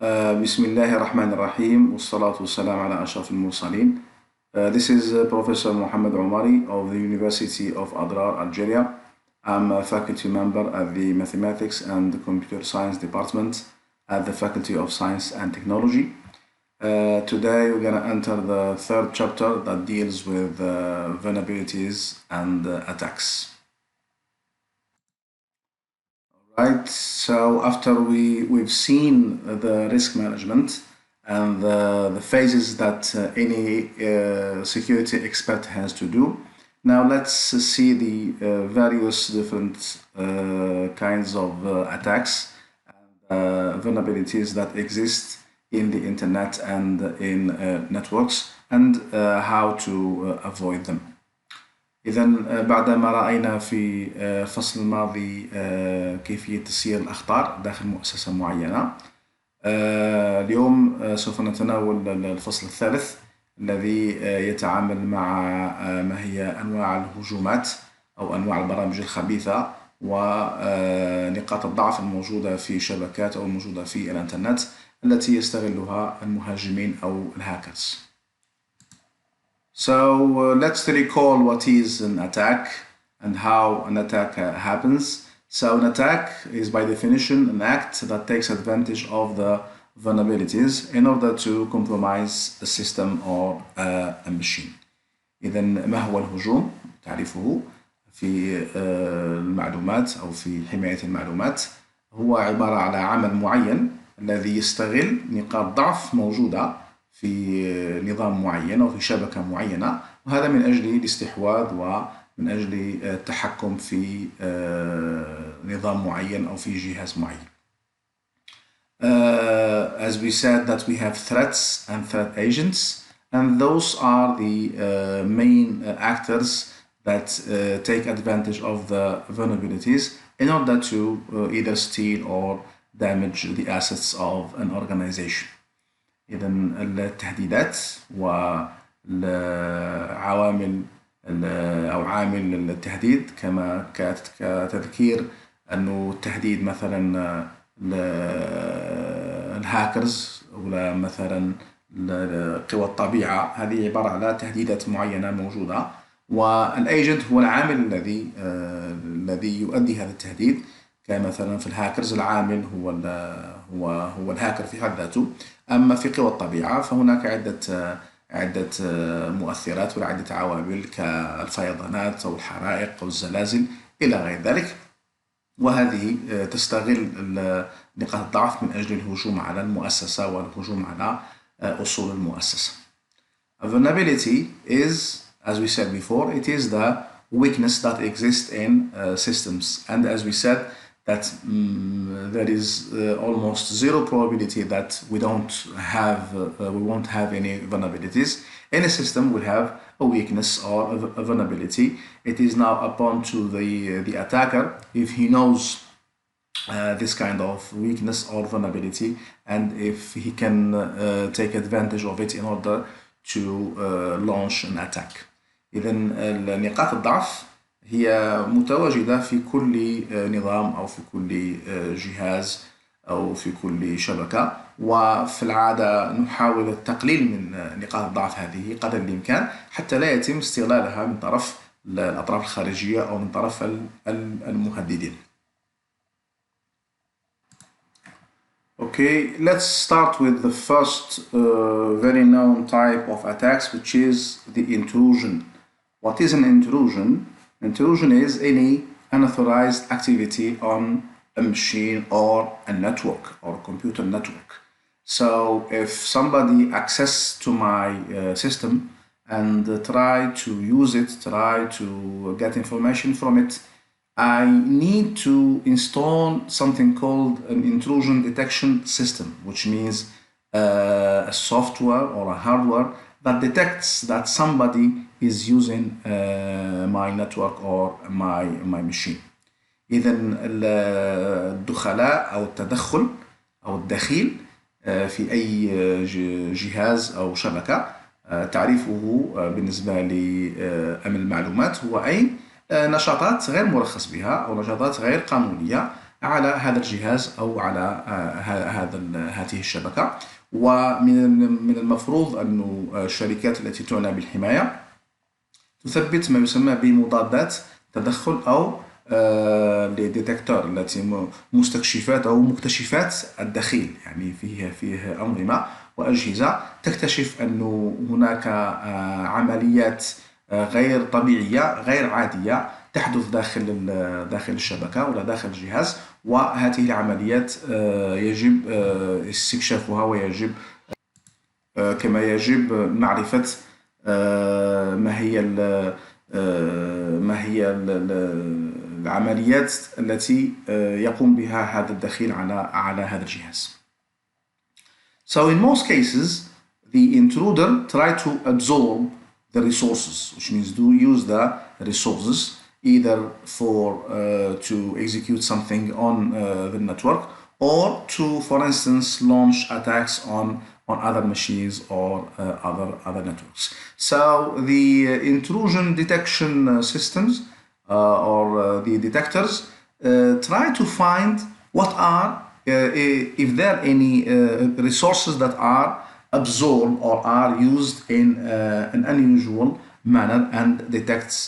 بسم الله الرحمن الرحيم والصلاة والسلام على أشرف المرسلين. This is Professor Mohammed Omari of the University of Adrar, Algeria. I'm a faculty member at the Mathematics and Computer Science Department at the Faculty of Science and Technology. Today we're going to enter the third chapter that deals with vulnerabilities and attacks. Right, so after we've seen the risk management and the phases that any security expert has to do, now let's see the various different kinds of attacks and vulnerabilities that exist in the internet and in networks and how to avoid them. إذا بعدما رأينا في الفصل الماضي كيفية تسيير الأخطار داخل مؤسسة معينة، اليوم سوف نتناول الفصل الثالث الذي يتعامل مع ما هي أنواع الهجومات أو أنواع البرامج الخبيثة ونقاط الضعف الموجودة في الشبكات أو الموجودة في الإنترنت التي يستغلها المهاجمين أو الهاكرز. So let's recall what is an attack and how an attack happens. So an attack is by definition an act that takes advantage of the vulnerabilities in order to compromise a system or a machine. إذا ما هو الهجوم؟ تعريفه في المعلومات أو في حماية المعلومات هو عبارة على عمل معين الذي يستغل نقاط ضعف موجودة في نظام معين أو في شبكة معينة، وهذا من أجل الاستحواذ ومن أجل التحكم في نظام معين أو في جهاز معين. As we said that we have threats and threat agents, and those are the main actors that take advantage of the vulnerabilities in order to either steal or damage the assets of an organization. إذا التهديدات والعوامل أو عامل التهديد كما كتذكير أنه التهديد مثلا الهاكرز ولا مثلا قوى الطبيعة، هذه عبارة على تهديدات معينة موجودة، والأيجنت هو العامل الذي يؤدي هذا التهديد. كمثلا في الهاكرز العامل هو الهاكر في حد ذاته. أما في قوى الطبيعة فهناك عدة مؤثرات وعدة عوامل كالفيضانات أو الحرائق أو الزلازل إلى غير ذلك، وهذه تستغل نقاط الضعف من أجل الهجوم على المؤسسة والهجوم على أصول المؤسسة. A vulnerability is, as we said before, it is the weakness that exists in systems, and as we said that there is almost zero probability that we won't have any vulnerabilities. Any system will have a weakness or a vulnerability. It is now upon to the attacker if he knows this kind of weakness or vulnerability, and if he can take advantage of it in order to launch an attack. إذا نقاط الضعف هي متواجدة في كل نظام أو في كل جهاز أو في كل شبكة، وفي العادة نحاول التقليل من نقاط الضعف هذه قدر الإمكان حتى لا يتم استغلالها من طرف الأطراف الخارجية أو من طرف المهددين. Okay, let's start with the first very known type of attacks, which is the intrusion. What is an intrusion? Intrusion is any unauthorized activity on a machine or a network or a computer network. So if somebody access to my system and try to use it, try to get information from it, I need to install something called an intrusion detection system, which means a software or a hardware that detects that somebody is using my network or my machine. إذا الدخلاء أو التدخل أو الدخيل في أي جهاز أو شبكة تعريفه بالنسبة لأمن المعلومات هو أي نشاطات غير مرخص بها أو نشاطات غير قانونية على هذا الجهاز أو على هذه الشبكة. ومن المفروض أن الشركات التي تعنى بالحماية تثبت ما يسمى بمضادات تدخل أو لي ديتكتور، التي مستكشفات أو مكتشفات الدخيل، يعني فيه أنظمة وأجهزة تكتشف أن هناك عمليات غير طبيعية غير عادية تحدث داخل الشبكة ولا داخل الجهاز، وهذه العمليات يجب استكشافها، ويجب كما يجب معرفة ما هي العمليات التي يقوم بها هذا الدخيل على هذا الجهاز. So in most cases the intruder try to absorb the resources, which means to use the resources either to execute something on the network, or to, for instance, launch attacks on other machines or other networks. So the intrusion detection systems or the detectors try to find what are if there are any resources that are absorbed or are used in an unusual manner, and detects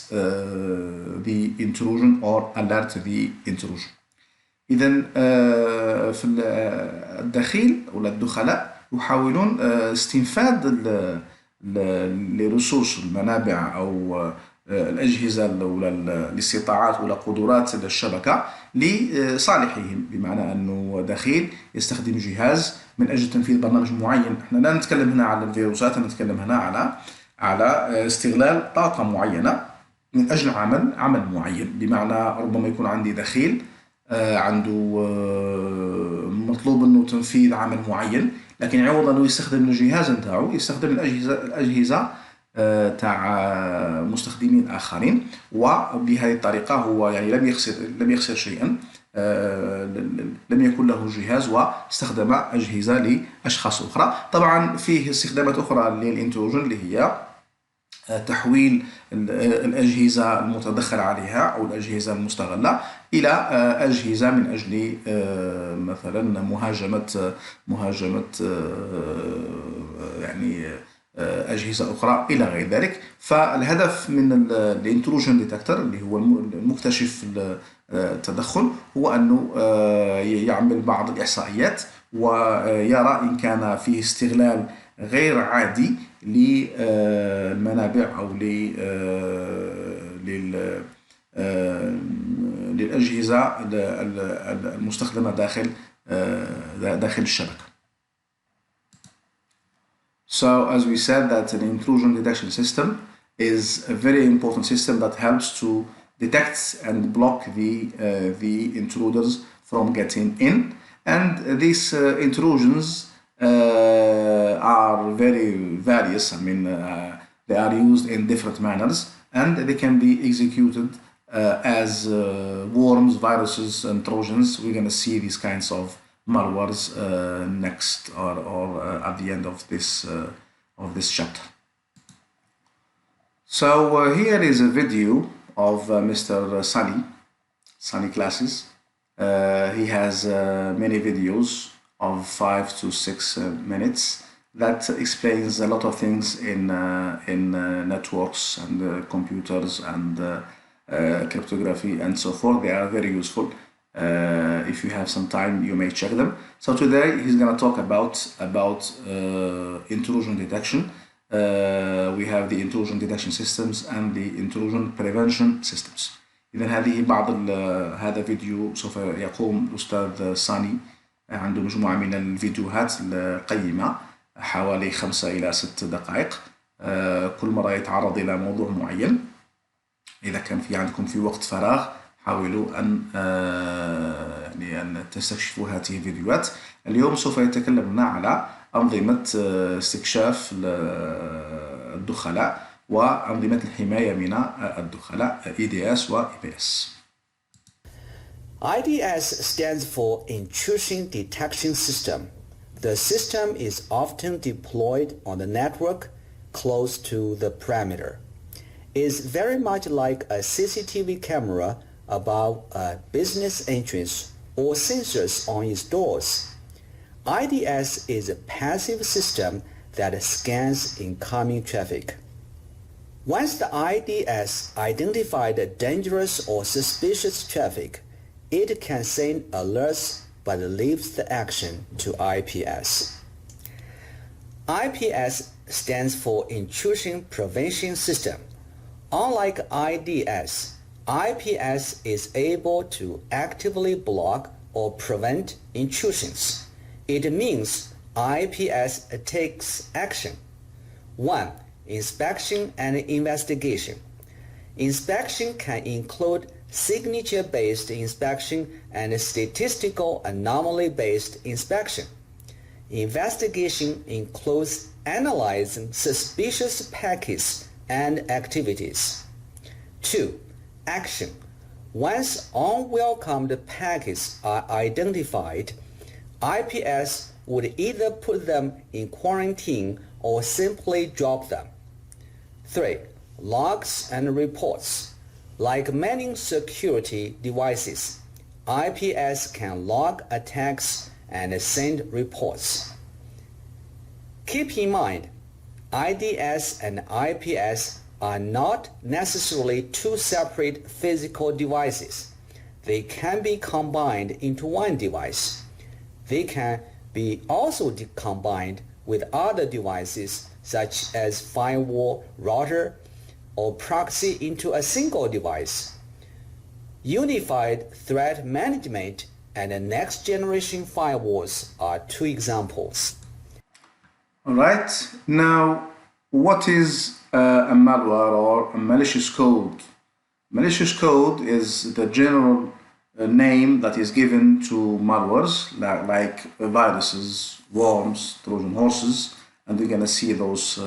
the intrusion or alert the intrusion. إذن في الدخيل ولا الدخلاء يحاولون استنفاد لرصوص المنابع أو الأجهزة ولا الاستطاعات ولا قدرات الشبكة لصالحهم، بمعنى أنه دخيل يستخدم جهاز من أجل تنفيذ برنامج معين. احنا لا نتكلم هنا على الفيروسات، نتكلم هنا على استغلال طاقة معينة من أجل عمل معين. بمعنى ربما يكون عندي دخيل عنده مطلوب أنه تنفيذ عمل معين، لكن عوض أنه يستخدم الجهاز نتاعو يستخدم الأجهزة تاع مستخدمين آخرين، وبهذه الطريقة هو يعني لم يخسر شيئا، لم يكن له جهاز واستخدم أجهزة لأشخاص أخرى. طبعا فيه استخدامات أخرى للإنتروجن اللي هي تحويل الأجهزة المتدخل عليها أو الأجهزة المستغلة إلى أجهزة من أجل مثلا مهاجمة يعني أجهزة أخرى إلى غير ذلك. فالهدف من الانتروجن ديتكتور اللي هو المكتشف التدخل هو أنه يعمل بعض الإحصائيات ويرى إن كان فيه استغلال غير عادي للمنابع أو للأجهزة المستخدمة داخل الشبكة. So as we said, that an intrusion detection system is a very important system that helps to detect and block the intruders from getting in, and these intrusions are very various. I mean, they are used in different manners, and they can be executed as worms, viruses, and trojans. We're going to see these kinds of malwares next or at the end of this chapter. So here is a video of Mr. Sunny classes. He has many videos of 5 to 6 minutes that explains a lot of things in networks and computers and cryptography and so forth. They are very useful. If you have some time, you may check them. So today he's going to talk about intrusion detection. We have the intrusion detection systems and the intrusion prevention systems. إذن هذه بعض هذا فيديو سوف يقوم الأستاذ ساني عنده مجموعة من الفيديوهات القيمة حوالي 5 إلى 6 دقائق، كل مرة يتعرض إلى موضوع معين. إذا كان عندكم في وقت فراغ حاولوا أن تستكشفوا هذه الفيديوهات. اليوم سوف يتكلم لنا على أنظمة استكشاف الدخلاء وأنظمة الحماية من الدخلاء EDS و EPS. IDS stands for Intrusion Detection System. The system is often deployed on the network close to the perimeter. It's very much like a CCTV camera above a business entrance or sensors on its doors. IDS is a passive system that scans incoming traffic. Once the IDS identifies dangerous or suspicious traffic, it can send alerts but leaves the action to IPS. IPS stands for Intrusion Prevention System. Unlike IDS, IPS is able to actively block or prevent intrusions. It means IPS takes action. 1. Inspection and investigation. Inspection can include signature-based inspection and statistical anomaly-based inspection. Investigation includes analyzing suspicious packets and activities. 2. Action. Once unwelcomed packets are identified, IPS would either put them in quarantine or simply drop them. 3. Logs and reports. Like many security devices, IPS can log attacks and send reports. Keep in mind, IDS and IPS are not necessarily two separate physical devices. They can be combined into one device. They can be also combined with other devices such as firewall, router, or proxy into a single device. Unified threat management and next-generation firewalls are two examples. All right, now what is a malware or a malicious code? Malicious code is the general name that is given to malwares like viruses, worms, Trojan horses, and we're gonna see those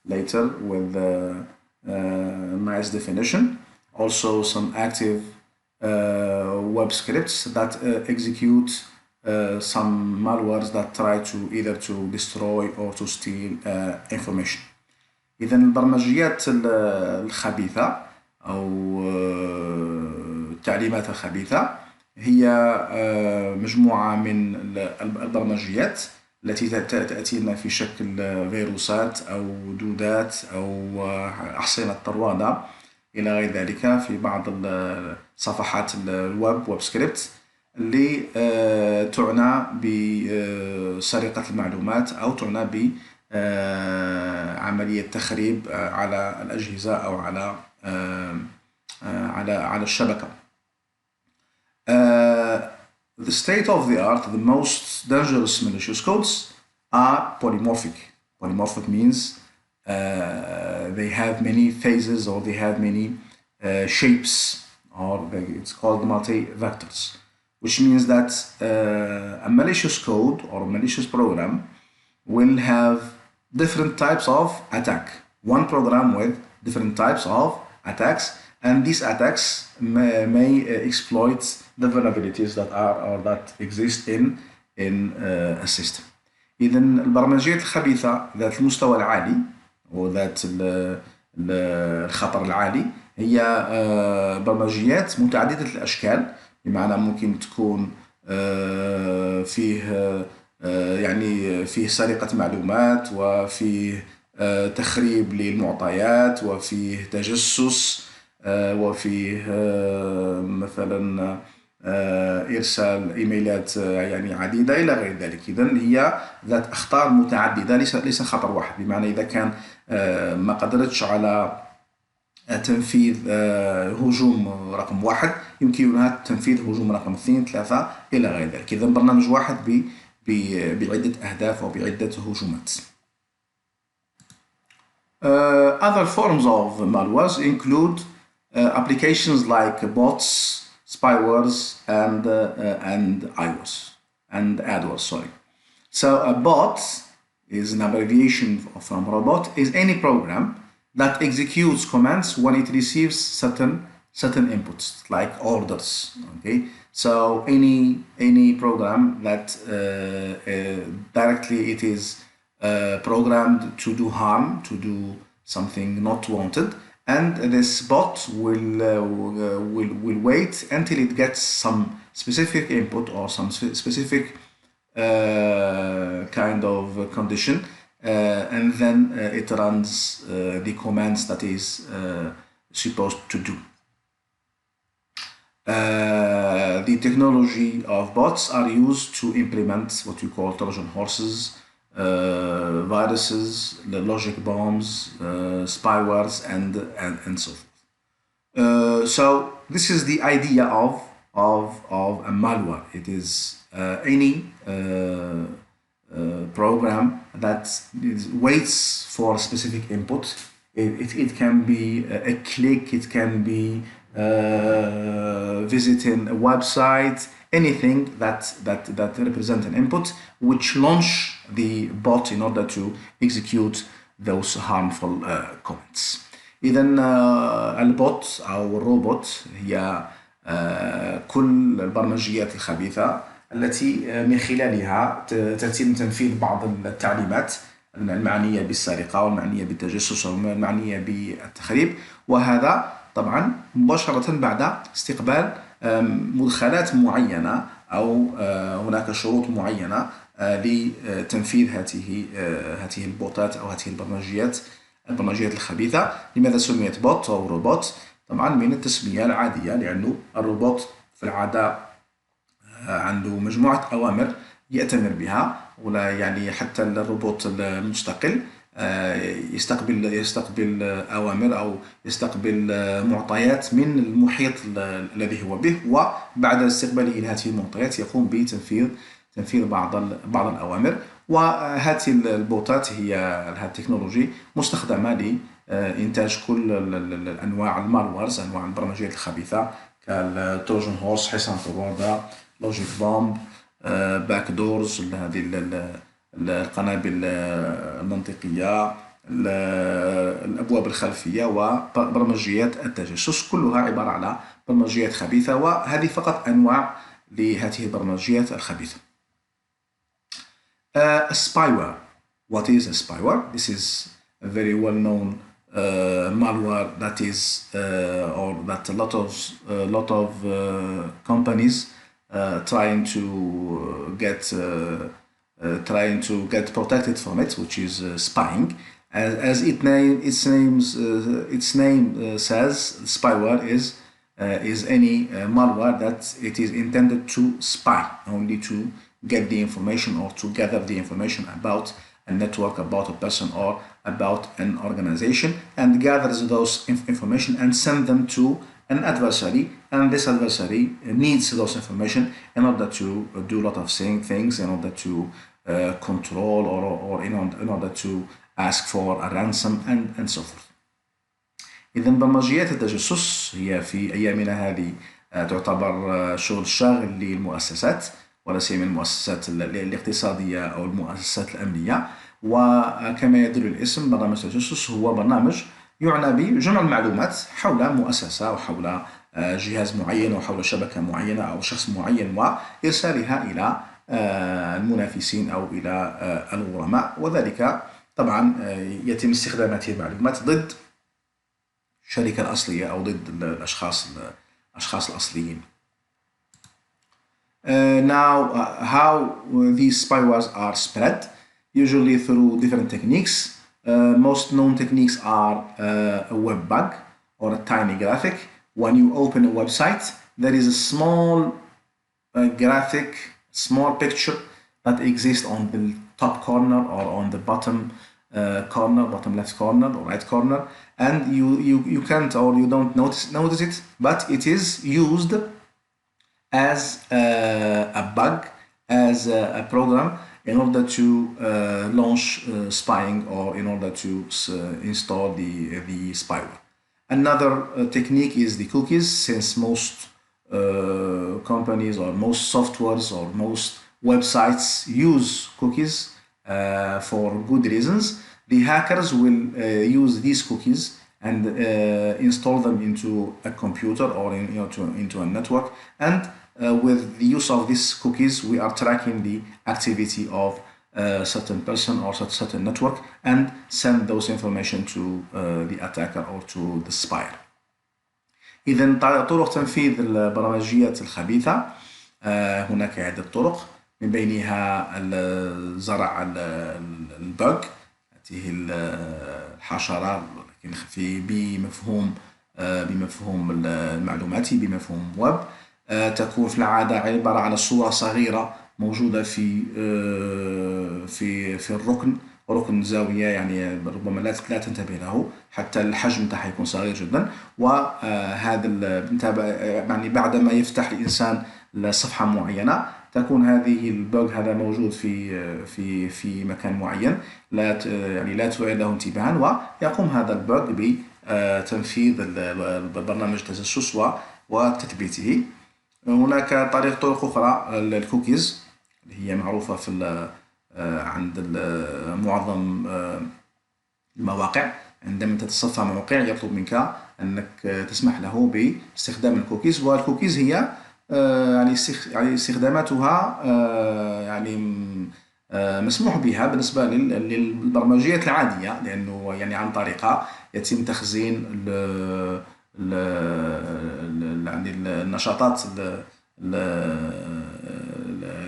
later with a nice definition. Also some active web scripts that execute some malwares that try to either to destroy or to steal information. إذا البرمجيات الخبيثة أو التعليمات الخبيثة هي مجموعة من البرمجيات التي تأتي لنا في شكل فيروسات أو دودات أو أحصنة طروادة إلى غير ذلك في بعض صفحات الويب ويب سكريبت اللي تعنى بسرقة المعلومات أو تعنى بعملية تخريب على الأجهزة أو على الشبكة. The state of the art, the most dangerous malicious codes are polymorphic. Polymorphic means they have many phases or they have many shapes, or it's called multi-vectors, which means that a malicious code or a malicious program will have different types of attack. One program with different types of attacks, and these attacks may exploit the vulnerabilities that are or that exist in a system. إذا البرمجيات الخبيثة ذات المستوى العالي وذات الخطر العالي هي برمجيات متعددة الأشكال، بمعنى ممكن تكون فيه سرقة معلومات، وفيه تخريب للمعطيات، وفيه تجسس، وفيه مثلا إرسال إيميلات عديدة إلى غير ذلك. إذن هي ذات أخطار متعددة، ليس خطر واحد، بمعنى إذا كان ما قدرتش على تنفيذ هجوم رقم 1 يمكنها تنفيذ هجوم رقم 2 3 إلى غير ذلك. إذن برنامج واحد بعدة أهداف وبعدة هجومات. Other forms of malwares include applications like bots, spywares, and adware. Sorry. So a bot is an abbreviation from robot. Is any program that executes commands when it receives certain inputs, like orders. Okay. So any program that directly it is programmed to do harm, to do something not wanted, and this bot will wait until it gets some specific input or some specific kind of condition, and then it runs the commands that is supposed to do. The technology of bots are used to implement what we call Trojan horses, viruses, the logic bombs, spywares, and so forth. So this is the idea of a malware. It is any program that waits for a specific input. It can be a click, it can be visiting a website, anything that represents an input, which launch the bot in order to execute those harmful comments. إذا البوت أو الروبوت هي كل البرمجيات الخبيثة التي من خلالها تتم تنفيذ بعض التعليمات المعنية بالسرقة والمعنية بالتجسس والمعنية بالتخريب، وهذا طبعا مباشرة بعد استقبال مدخلات معينة أو هناك شروط معينة لتنفيذ هذه البوتات أو هذه البرمجيات الخبيثة. لماذا سميت بوت أو روبوت؟ طبعا من التسمية العادية، لأنه الروبوت في العادة عنده مجموعة أوامر يأتمر بها، ولا يعني حتى الروبوت المستقل يستقبل أوامر أو يستقبل معطيات من المحيط الذي هو به، وبعد استقباله لهذه المعطيات يقوم بتنفيذ بعض الأوامر. وهذه البوتات هي هذه التكنولوجي مستخدمة لإنتاج كل الأنواع المالوارز، أنواع البرمجيات الخبيثة كالتروجن هورس، حصان طروادة، لوجيك بومب، باك دورز، هذه القنابل المنطقية، الأبواب الخلفية، وبرمجيات التجسس، كلها عبارة على برمجيات خبيثة، وهذه فقط أنواع لهذه البرمجيات الخبيثة. A spyware. What is a spyware? This is a very well-known malware that is, or that a lot of companies trying to get protected from it, which is spying. As its name says, spyware is any malware that it is intended to spy, only to get the information or to gather the information about a network, about a person, or about an organization, and gathers those information and send them to an adversary, and this adversary needs those information in order to do a lot of things, in order to control or in order to ask for a ransom and so forth. إذا برمجيات التجسس هي في أيامنا هذه تعتبر شغل شاغل للمؤسسات، ولا سيما المؤسسات الاقتصادية أو المؤسسات الأمنية. وكما يدل الاسم، برنامج التجسس هو برنامج يعنى بجمع المعلومات حول مؤسسة أو حول جهاز معين أو حول شبكة معينة أو شخص معين، وإرسالها إلى المنافسين أو إلى الغرماء، وذلك طبعا يتم استخدام هذه المعلومات ضد الشركة الأصلية أو ضد الأشخاص الأصليين. Now, how these spywares are spread? Usually through different techniques. Most known techniques are a web bug or a tiny graphic. When you open a website, there is a small graphic, small picture that exists on the top corner or on the bottom left corner or right corner, and you can't or you don't notice it, but it is used as a bug, as a program, in order to launch spying or in order to install the spyware. Another technique is the cookies. Since most companies or most softwares or most websites use cookies for good reasons, the hackers will use these cookies and install them into a computer or into a network, and with the use of these cookies we are tracking the activity of certain person or certain network and send those information to the attacker or to the spy. إذن طرق تنفيذ البرمجيات الخبيثة هناك عدة طرق، من بينها زرع البug، هذه الحشرة لكن بمفهوم المعلوماتي، بمفهوم ويب. تكون في العادة عبارة عن صورة صغيرة موجودة في ركن زاوية، يعني ربما لا تنتبه له، حتى الحجم تاعها يكون صغير جدا. وهذا يعني بعدما يفتح الإنسان لصفحة معينة تكون هذه البوغ هذا موجود في مكان معين، لا تعيد له انتباها، ويقوم هذا البوغ بتنفيذ البرنامج التجسس وتثبيته. هناك طرق أخرى، الكوكيز اللي هي معروفة عند معظم المواقع. عندما تتصفح موقع يطلب منك أنك تسمح له باستخدام الكوكيز، والكوكيز هي يعني استخداماتها يعني مسموح بها بالنسبة للبرمجيات العادية، لأنه يعني عن طريقها يتم تخزين يعني النشاطات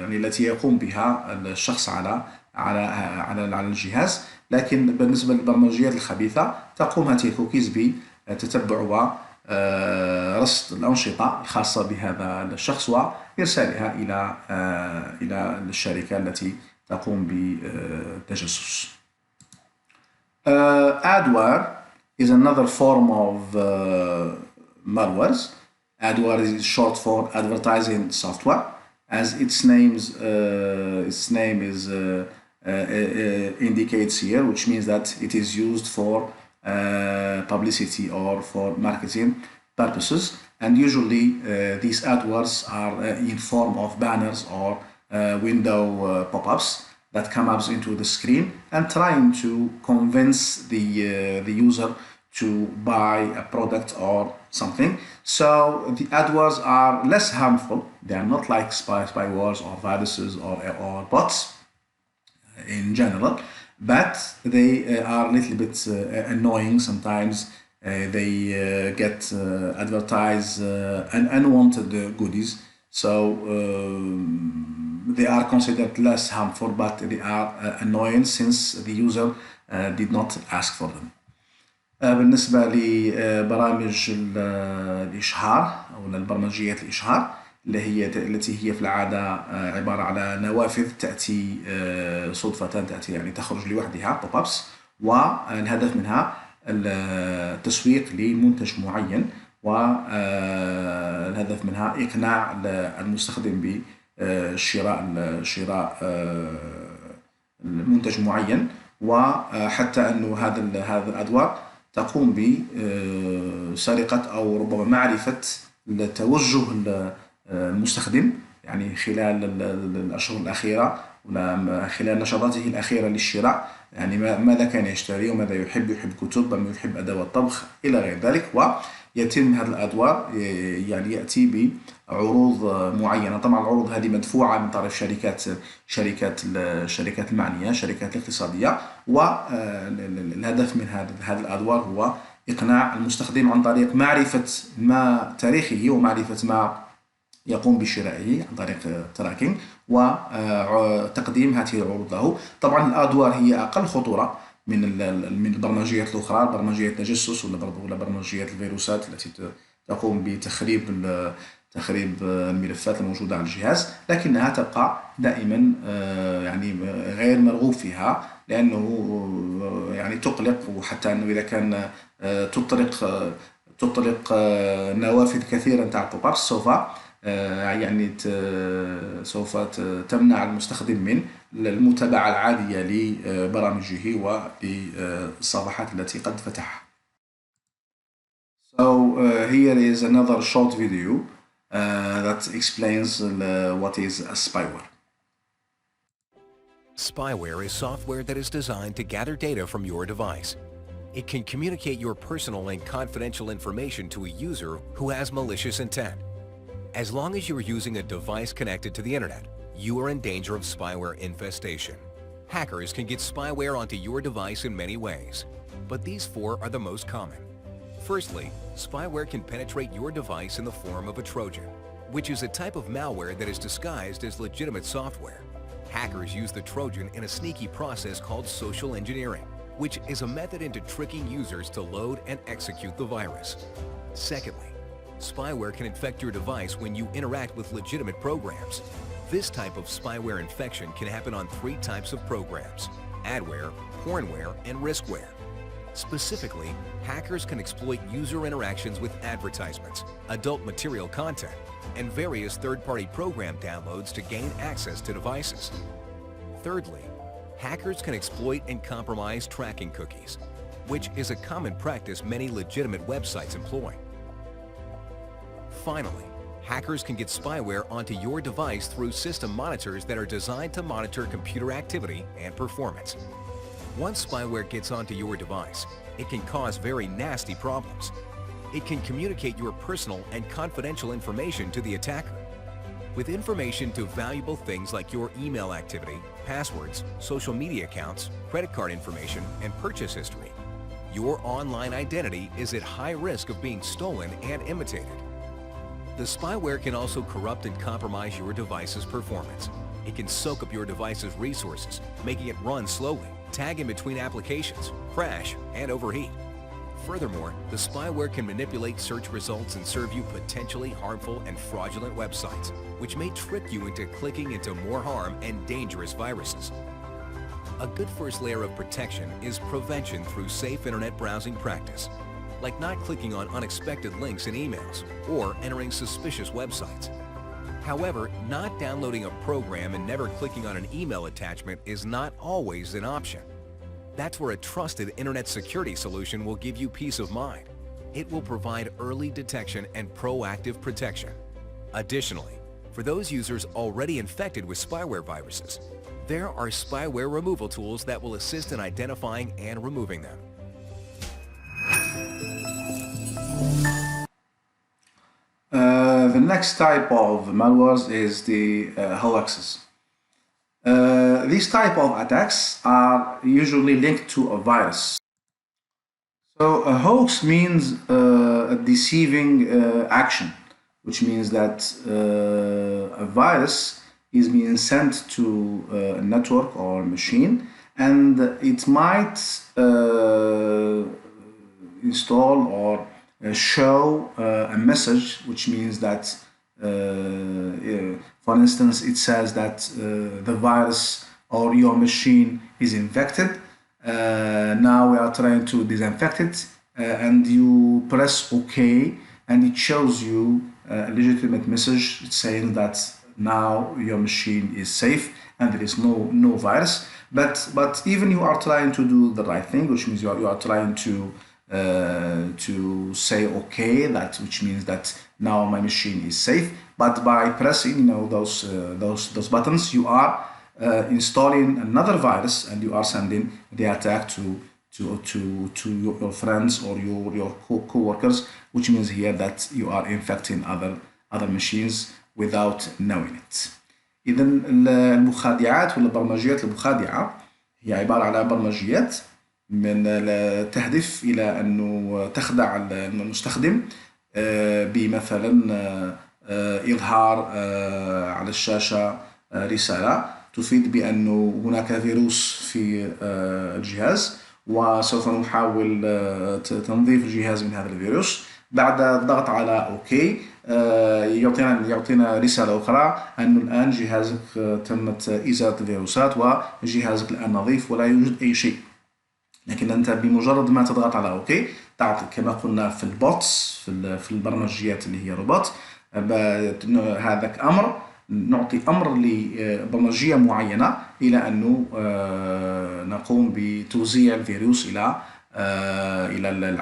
يعني التي يقوم بها الشخص على الجهاز. لكن بالنسبة للبرمجيات الخبيثة تقوم هذه الكوكيز بتتبع ورصد الأنشطة الخاصة بهذا الشخص وإرسالها إلى الشركة التي تقوم بالتجسس. Adrar is another form of malwares. Adrar is short for advertising software, as its name indicates here, which means that it is used for publicity or for marketing purposes. And usually these adwords are in form of banners or window pop-ups that come up into the screen and trying to convince the user to buy a product or something. So the adwords are less harmful. They are not like spywares or viruses or bots in general, but they are a little bit annoying sometimes. They get advertise unwanted goodies, so they are considered less harmful, but they are annoying since the user did not ask for them. بالنسبة لبرامج الإشهار أو البرمجيات الإشهار التي هي في العادة عبارة على نوافذ تأتي صدفة، تأتي يعني تخرج لوحدها pop-ups، والهدف منها التسويق لمنتج معين، والهدف منها إقناع المستخدم بشراء المنتج معين، وحتى أنه هذا الأدوار تقوم بسرقة أو ربما معرفة توجه المستخدم، يعني خلال الأشهر الأخيرة ولا خلال نشاطاته الأخيرة للشراء، يعني ماذا كان يشتري وماذا يحب كتب أم يحب أدوات طبخ إلى غير ذلك. ويتم هذه الأدوار يعني يأتي بعروض معينة. طبعا العروض هذه مدفوعة من طرف الشركات المعنية، الشركات الاقتصادية، والهدف من هذه الأدوار هو إقناع المستخدم عن طريق معرفة ما تاريخه ومعرفة ما يقوم بشرائه عن طريق تراكينج، وتقديم هذه العروض له. طبعا الأدوار هي أقل خطورة من البرمجيات الأخرى، برمجيات التجسس ولا برمجيات الفيروسات التي تقوم بتخريب الملفات الموجودة على الجهاز، لكنها تبقى دائما يعني غير مرغوب فيها، لأنه يعني تقلق، وحتى أنه إذا كان تطلق نوافذ كثيرة تاع pop-ups سوف تمنع المستخدم من المتابعة العادية لبرامجه وللصفحات التي قد فتحها. So here is another short video that explains what is a spyware. Spyware is software that is designed to gather data from your device. It can communicate your personal and confidential information to a user who has malicious intent. As long as you're using a device connected to the internet, you are in danger of spyware infestation. Hackers can get spyware onto your device in many ways, but these four are the most common. Firstly, spyware can penetrate your device in the form of a Trojan, which is a type of malware that is disguised as legitimate software. Hackers use the Trojan in a sneaky process called social engineering, which is a method into tricking users to load and execute the virus. Secondly, spyware can infect your device when you interact with legitimate programs. This type of spyware infection can happen on three types of programs: adware, pornware, and riskware. Specifically, hackers can exploit user interactions with advertisements, adult material content, and various third-party program downloads to gain access to devices. Thirdly, hackers can exploit and compromise tracking cookies, which is a common practice many legitimate websites employ. Finally, hackers can get spyware onto your device through system monitors that are designed to monitor computer activity and performance. Once spyware gets onto your device, it can cause very nasty problems. It can communicate your personal and confidential information to the attacker, with information to valuable things like your email activity, passwords, social media accounts, credit card information, and purchase history. Your online identity is at high risk of being stolen and imitated. The spyware can also corrupt and compromise your device's performance. It can soak up your device's resources, making it run slowly, tag in between applications, crash, and overheat. Furthermore, the spyware can manipulate search results and serve you potentially harmful and fraudulent websites, which may trick you into clicking into more harm and dangerous viruses. A good first layer of protection is prevention through safe internet browsing practice, like not clicking on unexpected links in emails or entering suspicious websites. However, not downloading a program and never clicking on an email attachment is not always an option. That's where a trusted internet security solution will give you peace of mind. It will provide early detection and proactive protection. Additionally, for those users already infected with spyware viruses, there are spyware removal tools that will assist in identifying and removing them. The next type of malwares is the hoaxes. These type of attacks are usually linked to a virus. So a hoax means a deceiving action, which means that a virus is being sent to a network or machine, and it might install or show a message, which means that for instance, it says that the virus or your machine is infected. Now we are trying to disinfect it, and you press OK, and it shows you a legitimate message saying that now your machine is safe and there is no virus. But even you are trying to do the right thing, which means you are trying to say OK, that which means that now my machine is safe. But by pressing those buttons, you are installing another virus, and you are sending the attack to your friends or your co-workers, which means here that you are infecting other machines without knowing it. إذا المخادعات ولا برمجيات المخادعة هي عبارة على برمجيات من تهدف إلى أنه تخدع المستخدم بمثلا إظهار على الشاشة رسالة تفيد بأنه هناك فيروس في الجهاز، وسوف نحاول تنظيف الجهاز من هذا الفيروس. بعد الضغط على أوكي يعطينا رسالة أخرى أنه الآن جهازك تمت إزالة الفيروسات وجهازك الآن نظيف ولا يوجد أي شيء. لكن أنت بمجرد ما تضغط على أوكي تعطي كما قلنا في البوتس في البرمجيات اللي هي روبوت، هذاك أمر، نعطي أمر لبرمجية معينة إلى أنه نقوم بتوزيع الفيروس إلى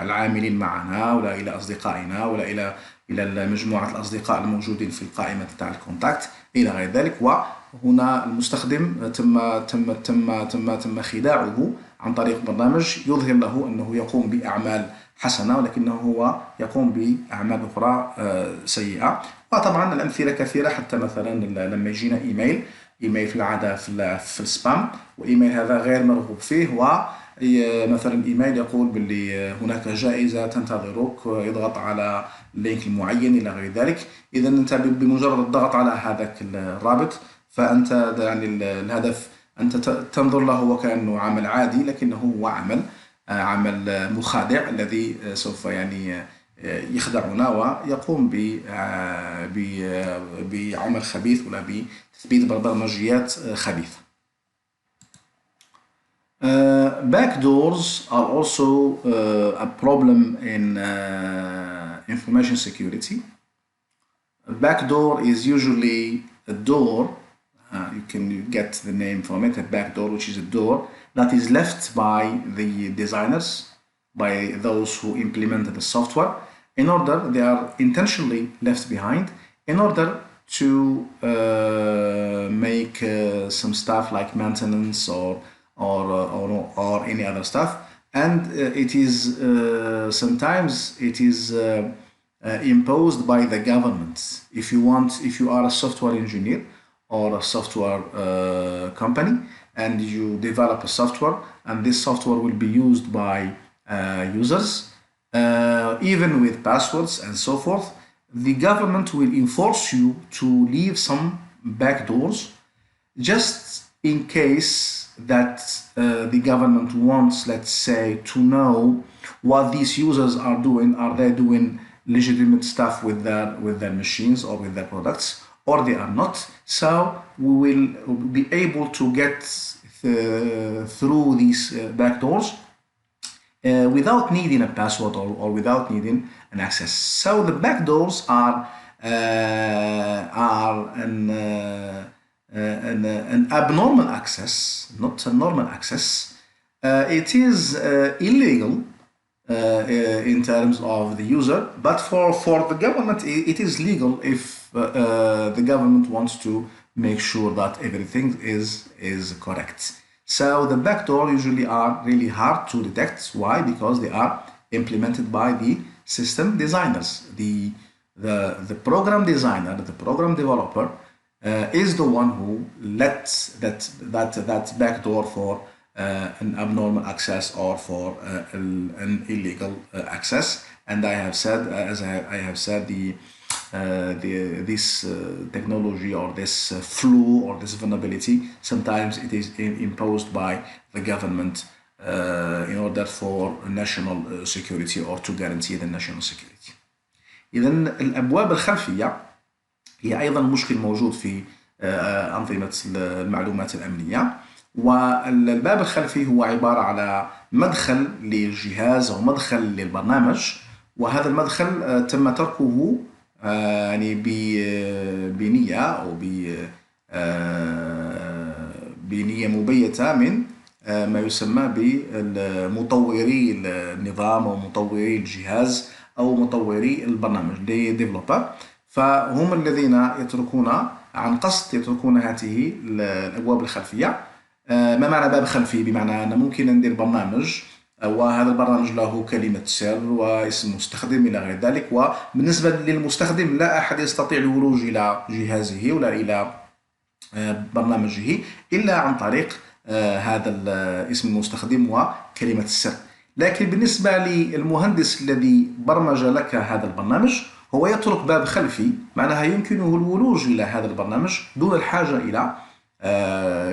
العاملين معنا، ولا إلى أصدقائنا، ولا إلى مجموعة الأصدقاء الموجودين في القائمة تاع الكونتاكت إلى غير ذلك. وهنا المستخدم تم خداعه عن طريق برنامج يظهر له أنه يقوم بأعمال حسنة، ولكنه هو يقوم بأعمال أخرى سيئة. وطبعا الأمثلة كثيرة، حتى مثلا لما يجينا إيميل في العادة في السبام، وإيميل هذا غير مرغوب فيه، ومثلا إيميل يقول باللي هناك جائزة تنتظرك، اضغط على اللينك المعين إلى غير ذلك. إذا أنت بمجرد الضغط على هذاك الرابط فأنت يعني الهدف أنت تنظر له وكأنه عمل عادي، لكنه هو عمل مخادع الذي سوف يعني يخدعنا ويقوم بعمل خبيث ولا بتثبيت برمجيات خبيثة. Backdoors are also a problem in information security. A backdoor is usually a door. You can get the name from it, a backdoor, which is a door that is left by the designers, by those who implemented the software, in order, they are intentionally left behind in order to make some stuff like maintenance or any other stuff. And it is sometimes it is imposed by the government. If you are a software engineer or a software company and you develop a software, and this software will be used by users, even with passwords and so forth, the government will enforce you to leave some backdoors just in case that the government wants, let's say, to know what these users are doing. Are they doing legitimate stuff with their machines or with their products, or they are not? So we will be able to get through these backdoors without needing a password or without needing an access. So the backdoors are an abnormal access, not a normal access. It is illegal in terms of the user, but for the government it is legal if the government wants to make sure that everything is correct. So the backdoor usually are really hard to detect. Why? Because they are implemented by the system designers. The program designer, the program developer is the one who lets that backdoor for an abnormal access or for an illegal access. And I have said, as I have said, this technology or this flaw or this vulnerability, sometimes it is imposed by the government in order for national security or to guarantee the national security. إذن الأبواب الخلفية هي أيضا مشكل موجود في أنظمة المعلومات الأمنية. والباب الخلفي هو عبارة على مدخل للجهاز أو مدخل للبرنامج، وهذا المدخل تم تركه يعني بنية أو بنية مبيتة من ما يسمى بمطوري النظام أو مطوري الجهاز أو مطوري البرنامج les développeurs. فهم الذين يتركون عن قصد يتركون هذه الأبواب الخلفية. ما معنى باب خلفي؟ بمعنى أن ممكن ندير برنامج وهذا البرنامج له كلمة سر واسم مستخدم إلى غير ذلك، وبالنسبة للمستخدم لا أحد يستطيع الولوج إلى جهازه ولا إلى برنامجه إلا عن طريق هذا اسم المستخدم وكلمة السر. لكن بالنسبة للمهندس الذي برمج لك هذا البرنامج هو يترك باب خلفي، معناها يمكنه الولوج إلى هذا البرنامج دون الحاجة إلى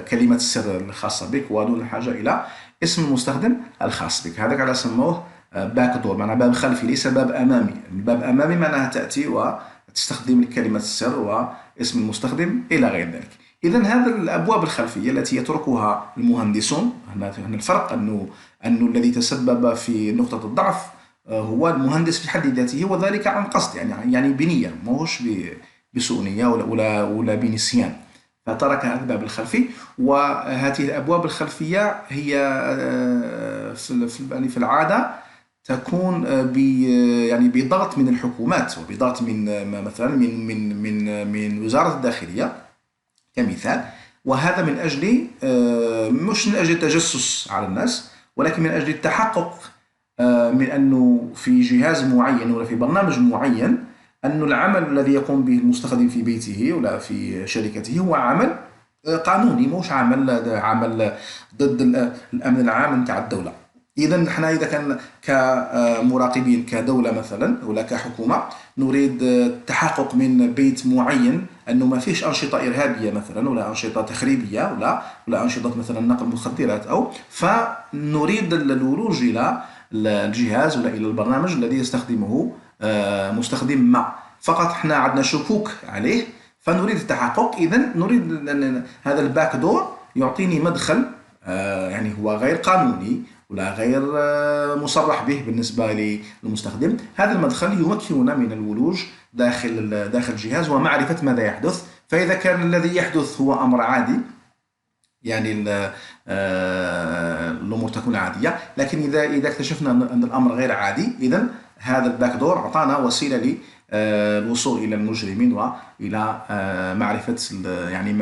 كلمة السر الخاصة بك ودون الحاجة إلى اسم المستخدم الخاص بك. هذاك على سموه باك دور، معناها باب خلفي ليس باب أمامي. باب أمامي معناها تأتي وتستخدم كلمة السر واسم المستخدم إلى غير ذلك. إذن هذه الأبواب الخلفية التي يتركها المهندسون، هنا الفرق أنه الذي تسبب في نقطة الضعف هو المهندس في حد ذاته، وذلك عن قصد يعني بنية، ماهوش بسوء نية ولا بنسيان، فترك هذا الباب الخلفي. وهذه الأبواب الخلفية هي في العادة تكون يعني بضغط من الحكومات وبضغط من مثلا من وزارة الداخلية كمثال، وهذا من أجل مش من أجل التجسس على الناس، ولكن من أجل التحقق من أنه في جهاز معين ولا في برنامج معين أن العمل الذي يقوم به المستخدم في بيته ولا في شركته هو عمل قانوني، مش عمل ضد الامن العام نتاع الدوله. اذا نحن اذا كان كمراقبين كدوله مثلا ولا كحكومه نريد التحقق من بيت معين انه ما فيش انشطه ارهابيه مثلا ولا انشطه تخريبيه ولا انشطه مثلا نقل مخدرات، او فنريد الولوج الى الجهاز ولا الى البرنامج الذي يستخدمه مستخدم ما، فقط احنا عندنا شكوك عليه فنريد التحقق. اذا نريد أن هذا الباك دور يعطيني مدخل يعني هو غير قانوني ولا غير مصرح به بالنسبة للمستخدم. هذا المدخل يمكننا من الولوج داخل الجهاز ومعرفة ماذا يحدث. فإذا كان الذي يحدث هو أمر عادي يعني الأمور تكون عادية، لكن إذا اكتشفنا أن الأمر غير عادي، إذن هذا الباك دور أعطانا وسيلة للوصول إلى المجرمين وإلى معرفة يعني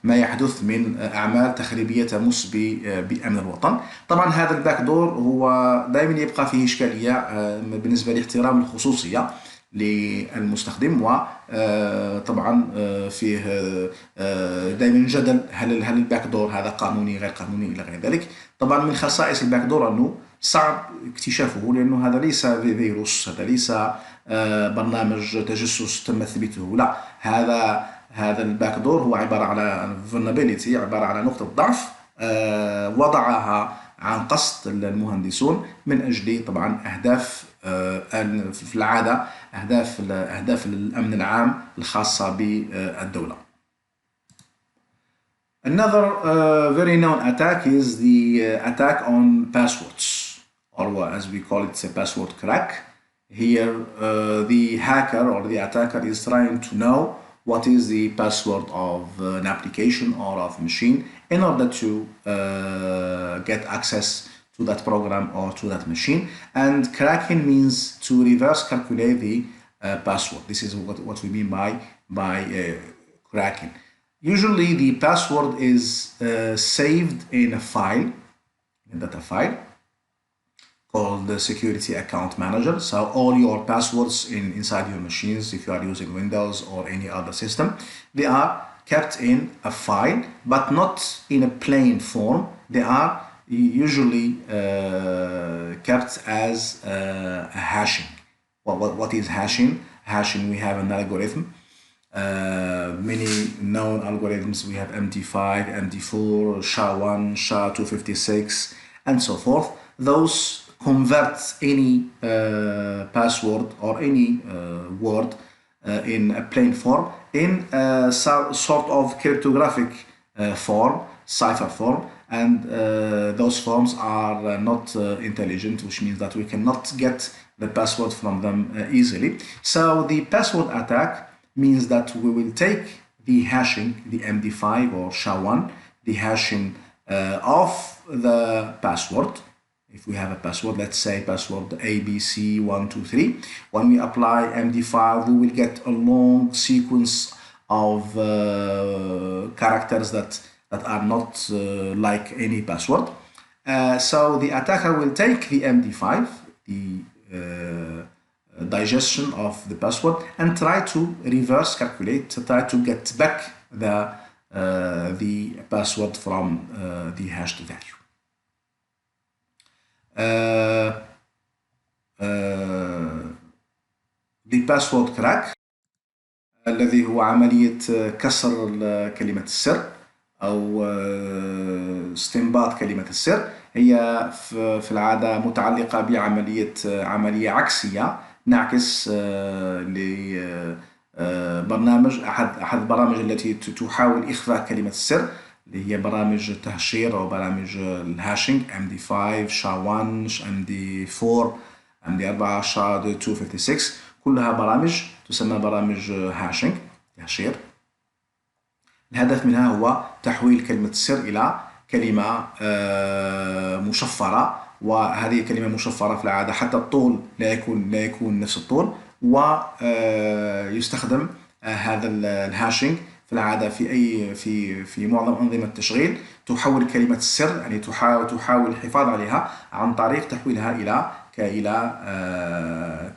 ما يحدث من أعمال تخريبية تمس بأمن الوطن. طبعا هذا الباك دور هو دائما يبقى فيه إشكالية بالنسبة لاحترام الخصوصية للمستخدم، وطبعا فيه دائما جدل هل الباك دور هذا قانوني غير قانوني الى غير ذلك. طبعا من خصائص الباك دور انه صعب اكتشافه، لانه هذا ليس فيروس، هذا ليس برنامج تجسس تم تثبيته، لا، هذا الباك دور هو عباره على vulnerability، عباره على نقطه ضعف وضعها عن قصد المهندسون من اجل طبعا اهداف في العاده اهداف الامن العام الخاصه بالدوله. Another very known attack is the attack on passwords, or as we call it, a password crack. Here the hacker or the attacker is trying to know what is the password of an application or of a machine in order to get access to that program or to that machine. And cracking means to reverse calculate the password. This is what we mean by cracking. Usually the password is saved in a file, in data file, called the security account manager. So all your passwords inside your machines, if you are using Windows or any other system, they are kept in a file, but not in a plain form. They are usually kept as hashing. What is hashing? Hashing, we have an algorithm. Many known algorithms. We have MD5, MD4, SHA-1, SHA-256, and so forth. Those convert any password or any word in a plain form in a sort of cryptographic form, cipher form, and those forms are not intelligent, which means that we cannot get the password from them easily. So the password attack means that we will take the hashing, the MD5 or SHA-1, the hashing of the password. If we have a password, let's say password ABC123, when we apply MD5, we will get a long sequence of characters that are not like any password. So the attacker will take the MD5, the digestion of the password, and try to reverse calculate, to try to get back the password from the hashed value. The password crack الذي هو عملية كسر كلمة السر أو استنباط كلمة السر، هي في العادة متعلقة عملية عكسية، نعكس لبرنامج أحد البرامج التي تحاول إخفاء كلمة السر، اللي هي برامج التهشير أو برامج الهاشينج MD5 SHA-1 MD4 MD4 SHA-256، كلها برامج تسمى برامج هاشينج تهشير. الهدف منها هو تحويل كلمة السر إلى كلمة مشفرة، وهذه الكلمة المشفرة في العادة حتى الطول لا يكون نفس الطول، ويستخدم هذا الهاشينج في العادة في معظم أنظمة التشغيل، تحول كلمة السر، يعني تحاول الحفاظ عليها عن طريق تحويلها إلى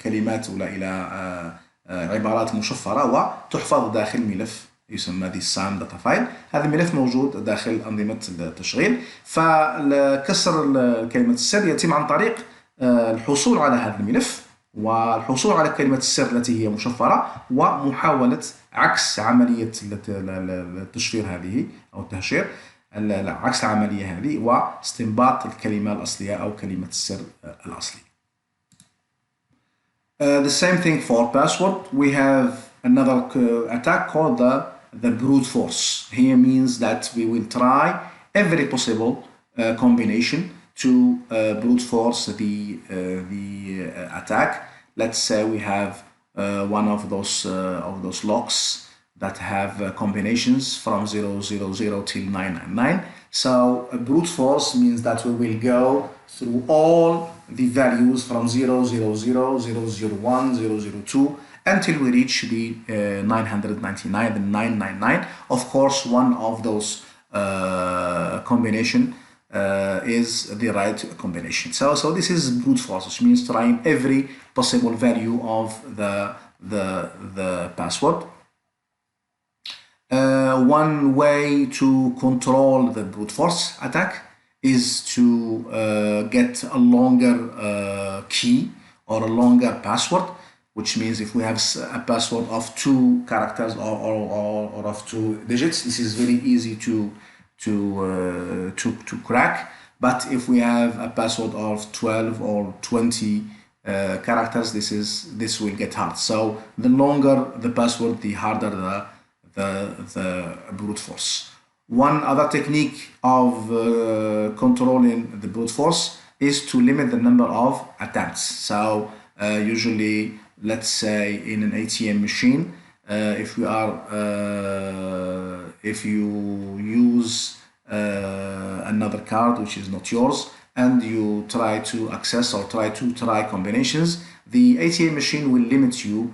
كلمات ولا إلى عبارات مشفرة، وتحفظ داخل ملف يسمى دي سام داتا فايل. هذا الملف موجود داخل أنظمة التشغيل. فكسر كلمة السر يتم عن طريق الحصول على هذا الملف والحصول على كلمة السر التي هي مشفرة ومحاولة عكس عملية التشفير هذه أو التهشير، عكس العملية هذه واستنباط الكلمة الأصلية أو كلمة السر الأصلي. The same thing for password. We have another attack called the brute force. Here means that we will try every possible combination to brute force the attack. Let's say we have one of those locks that have combinations from 000 till 999. So a brute force means that we will go through all the values from 000, 001, 002 until we reach the 999, the 999. Of course, one of those combination is the right combination. So this is brute force, which means trying every possible value of the password. One way to control the brute force attack is to get a longer key or a longer password, which means if we have a password of 2 characters or of 2 digits, this is very easy to crack. But if we have a password of 12 or 20 characters, this will get hard. So the longer the password, the harder the brute force. One other technique of controlling the brute force is to limit the number of attempts. So usually, let's say in an ATM machine, if you use another card which is not yours and you try to access or try combinations, the ATM machine will limit you.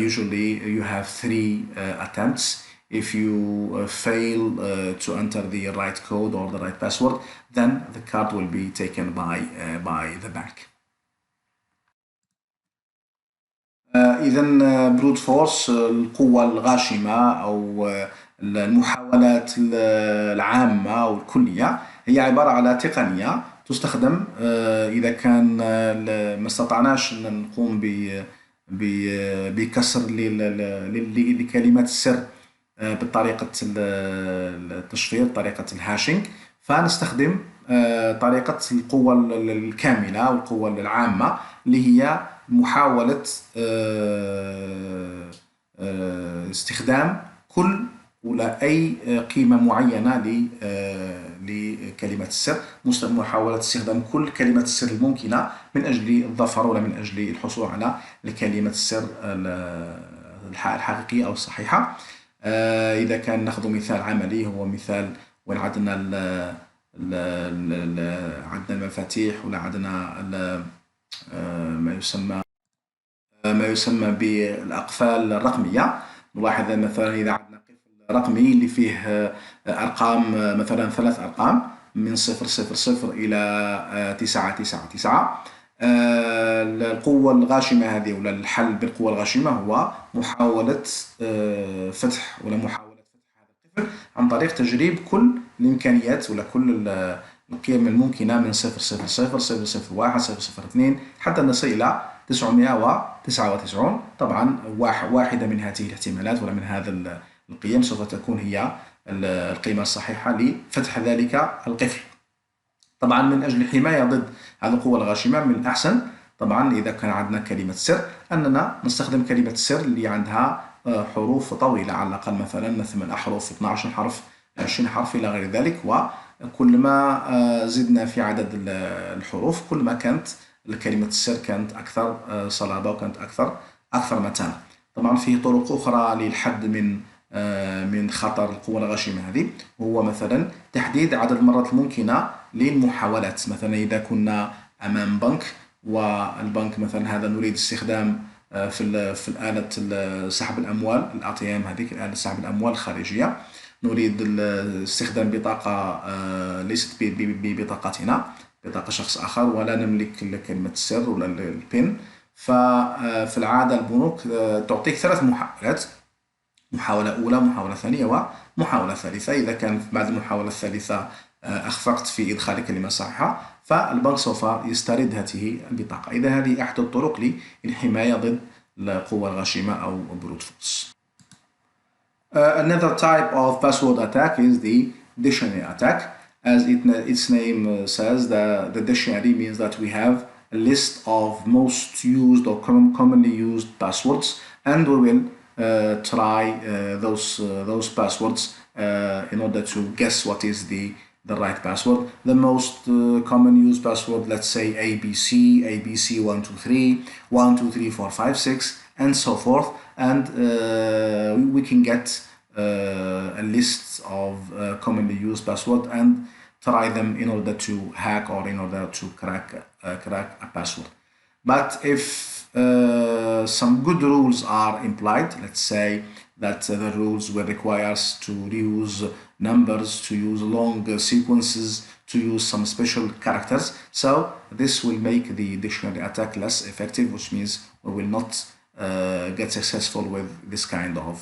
Usually you have 3 attempts. If you fail to enter the right code or the right password, then the card will be taken by the bank. إذا brute force القوة الغاشمة أو المحاولات العامة أو الكلية هي عبارة على تقنية تستخدم إذا كان ما استطعناش نقوم بكسر لكلمات السر بطريقة التشفير، طريقة الهاشينج، فنستخدم طريقة القوة الكاملة أو القوة العامة اللي هي محاولة استخدام كل ولا أي قيمة معينة لكلمة السر، محاولة استخدام كل كلمة السر الممكنة من أجل الظفر ولا من أجل الحصول على كلمة السر الحقيقية أو الصحيحة. إذا كان ناخذ مثال عملي هو مثال وين عندنا المفاتيح ولا عندنا ما يسمى بالأقفال الرقمية. نلاحظ مثلا إذا عندنا قفل رقمي اللي فيه أرقام مثلا 3 أرقام من 000 إلى 999. القوة الغاشمة هذه ولا الحل بالقوة الغاشمة هو محاولة فتح هذا القفل عن طريق تجريب كل الإمكانيات ولا كل القيم الممكنة من 000 001 002 حتى نصل إلى 999. طبعا واحدة من هذه الاحتمالات ولا من هذا القيم سوف تكون هي القيمة الصحيحة لفتح ذلك القفل. طبعا من أجل الحماية ضد هذه القوة الغاشمة من الأحسن طبعا إذا كان عندنا كلمة سر أننا نستخدم كلمة السر اللي عندها حروف طويلة على الأقل مثلا 8 أحرف 12 حرف 20 حرف إلى غير ذلك. وكل ما زدنا في عدد الحروف كل ما كانت كلمة السر كانت أكثر صلابة وكانت أكثر متانة. طبعا فيه طرق أخرى للحد من خطر القوة الغاشمة هذه، هو مثلا تحديد عدد المرات الممكنة للمحاولات. مثلا إذا كنا أمام بنك والبنك مثلا هذا نريد استخدام في الآلة سحب الأموال الATM هذيك الآلة سحب الأموال الخارجية، نريد استخدام بطاقة ليست ببطاقتنا، بطاقة شخص آخر، ولا نملك كلمة السر ولا البين. ففي العادة البنوك تعطيك 3 محاولات. محاولة أولى، محاولة ثانية، ومحاولة ثالثة. إذا كان بعد المحاولة الثالثة أخفقت في إدخال كلمة صحيحة فالبنك سوف يسترد هذه البطاقة. إذا هذه أحد الطرق للحماية ضد القوى الغاشمة أو brute force. Another type of password attack is the dictionary attack. As its name says, the dictionary means that we have a list of most used or commonly used passwords, and we will try those passwords in order to guess what is the right password. The most common used password, let's say ABC, ABC123, 1234556, and so forth, and we can get a list of commonly used password and try them in order to hack or in order to crack a password. But if some good rules are implied, let's say that the rules will require us to use numbers, to use long sequences, to use some special characters, so this will make the dictionary attack less effective, which means we will not get successful with this kind of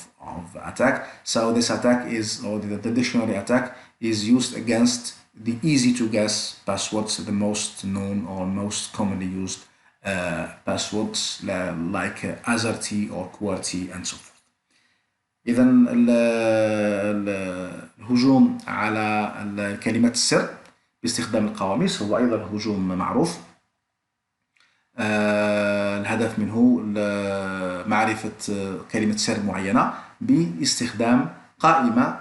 attack. So this attack is, or the dictionary attack is used against the easy to guess passwords, the most known or most commonly used passwords like AZRT or QWERTY and so forth. إذا الهجوم على كلمات السر باستخدام القواميس هو أيضا هجوم معروف. الهدف منه معرفة كلمة سر معينة باستخدام قائمة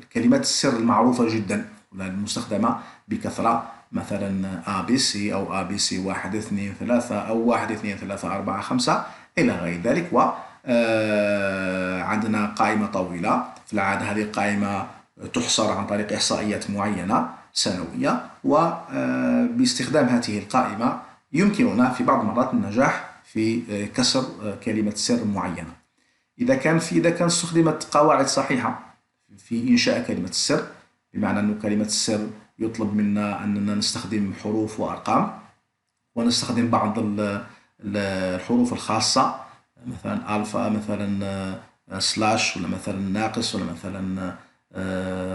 لكلمات السر المعروفة جدا المستخدمة بكثرة، مثلا ABC أو ABC 1 2 3 أو 1 2 3 4 5 إلى غير ذلك. وعندنا قائمة طويلة، في العادة هذه القائمة تحصر عن طريق إحصائيات معينة سنوية، وباستخدام هذه القائمة يمكننا في بعض المرات النجاح في كسر كلمة سر معينة. إذا كان استخدمت قواعد صحيحة في إنشاء كلمة السر، بمعنى أن كلمة السر يطلب منا أننا نستخدم حروف وأرقام، ونستخدم بعض الحروف الخاصة مثلا ألفا، مثلا سلاش، ولا مثلا ناقص، ولا مثلا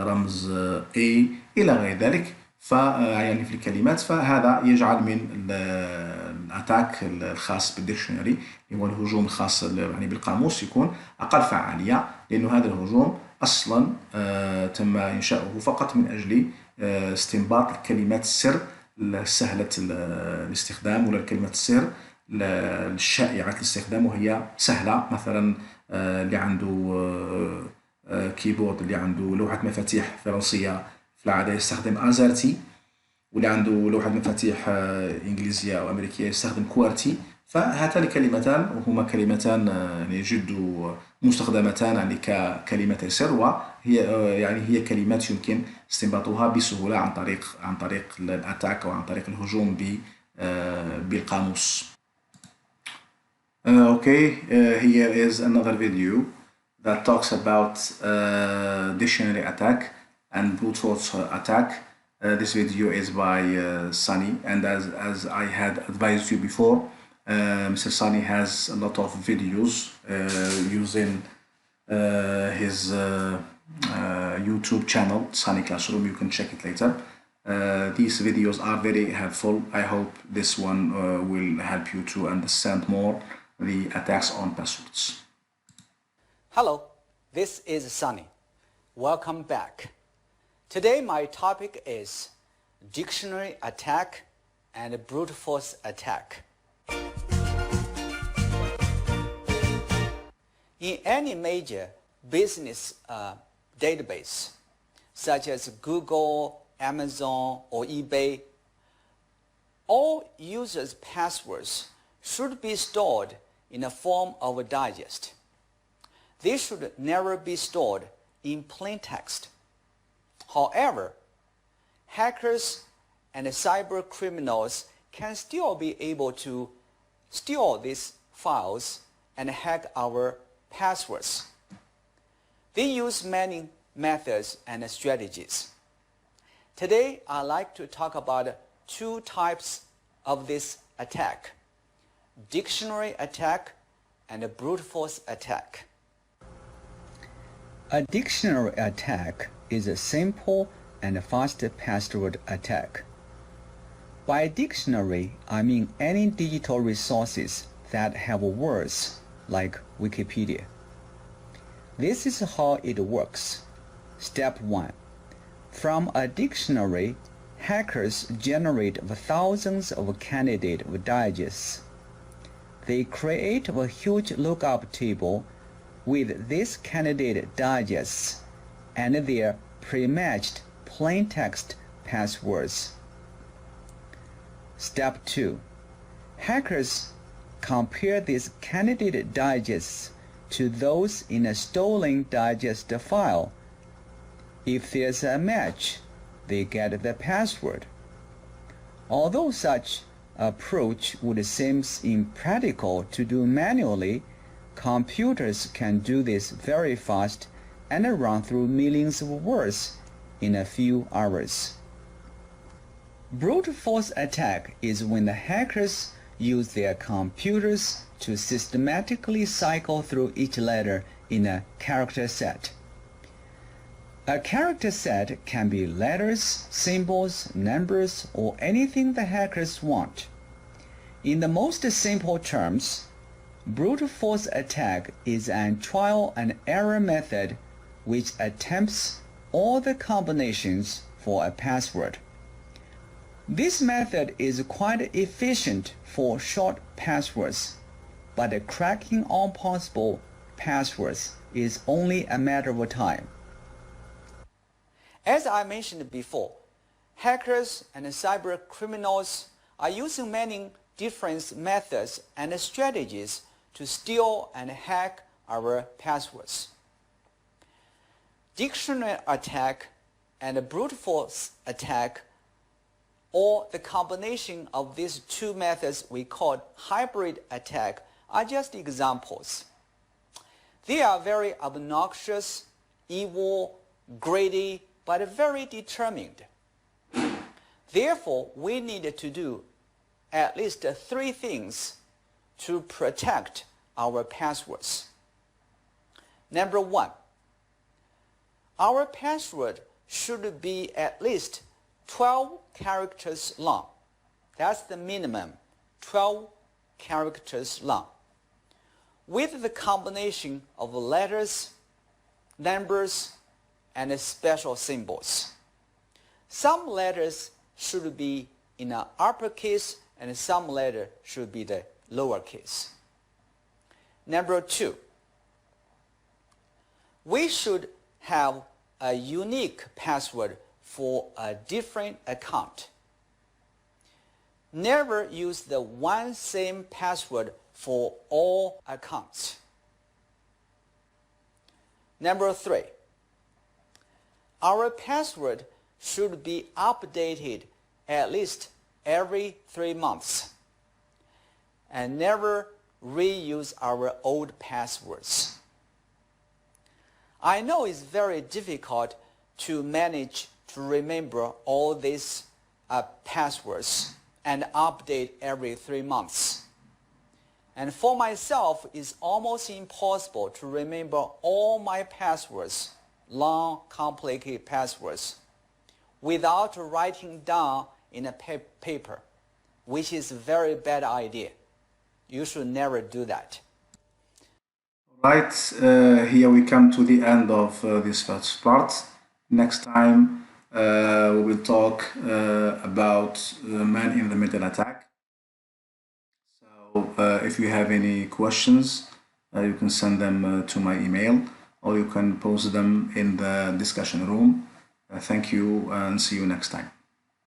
رمز A إلى غير ذلك، يعني في الكلمات، فهذا يجعل من الاتاك الخاص بالديكشنري اللي هو الهجوم الخاص يعني بالقاموس يكون أقل فعالية، لأنه هذا الهجوم أصلا تم إنشاؤه فقط من أجل استنباط الكلمات السر سهلة الاستخدام، ولا الكلمات السر الشائعة الاستخدام وهي سهلة. مثلا اللي عنده كيبورد، اللي عنده لوحة مفاتيح فرنسية في العادة يستخدم أزارتي، واللي عنده لوحة مفاتيح إنجليزية أو أمريكية يستخدم كوارتي. فهاتان كلمتان وهما كلمتان يعني جد مستخدمتان يعني ككلمتي سر، وهي يعني هي كلمات يمكن استنباطها بسهولة عن طريق الأتاك أو عن طريق الهجوم بالقاموس. Here is another video that talks about dictionary attack and brute force attack. This video is by Sunny, and as I had advised you before, Mr. Sunny has a lot of videos using his YouTube channel, Sunny Classroom. You can check it later. These videos are very helpful. I hope this one will help you to understand more the attacks on passwords. Hello, this is Sunny. Welcome back. Today my topic is dictionary attack and brute force attack. In any major business database, such as Google, Amazon, or eBay, all users' passwords should be stored in the form of a digest. They should never be stored in plain text. However, hackers and cyber criminals can still be able to steal these files and hack our passwords. They use many methods and strategies. Today, I'd like to talk about two types of this attack: dictionary attack and a brute force attack. A dictionary attack is a simple and fast password attack. By dictionary, I mean any digital resources that have words like Wikipedia. This is how it works. Step 1. From a dictionary, hackers generate thousands of candidate digests. They create a huge lookup table with these candidate digests and their pre-matched plain text passwords. Step 2. Hackers compare these candidate digests to those in a stolen digest file. If there's a match, they get the password. Although such approach would seem impractical to do manually, computers can do this very fast and run through millions of words in a few hours. Brute force attack is when the hackers use their computers to systematically cycle through each letter in a character set. A character set can be letters, symbols, numbers, or anything the hackers want. In the most simple terms, brute force attack is a trial and error method which attempts all the combinations for a password. This method is quite efficient for short passwords, but cracking all possible passwords is only a matter of time. As I mentioned before, hackers and cyber criminals are using many different methods and strategies to steal and hack our passwords. Dictionary attack and brute force attack, or the combination of these two methods we call hybrid attack, are just examples. They are very obnoxious, evil, greedy, but very determined. Therefore, we need to do at least 3 things to protect our passwords. Number 1, our password should be at least 12 characters long. That's the minimum, 12 characters long, with the combination of letters, numbers, and special symbols. Some letters should be in an uppercase and some letter should be the lowercase. Number 2, we should have a unique password for a different account. Never use the one same password for all accounts. Number 3, our password should be updated at least every 3 months, and never reuse our old passwords. I know it's very difficult to manage to remember all these passwords and update every 3 months. And for myself, it's almost impossible to remember all my passwords, long, complicated passwords, without writing down in a paper, which is a very bad idea. You should never do that. Right, here we come to the end of this first part. Next time we will talk about man in the middle attack. So if you have any questions, you can send them to my email, or you can post them in the discussion room. Thank you and see you next time.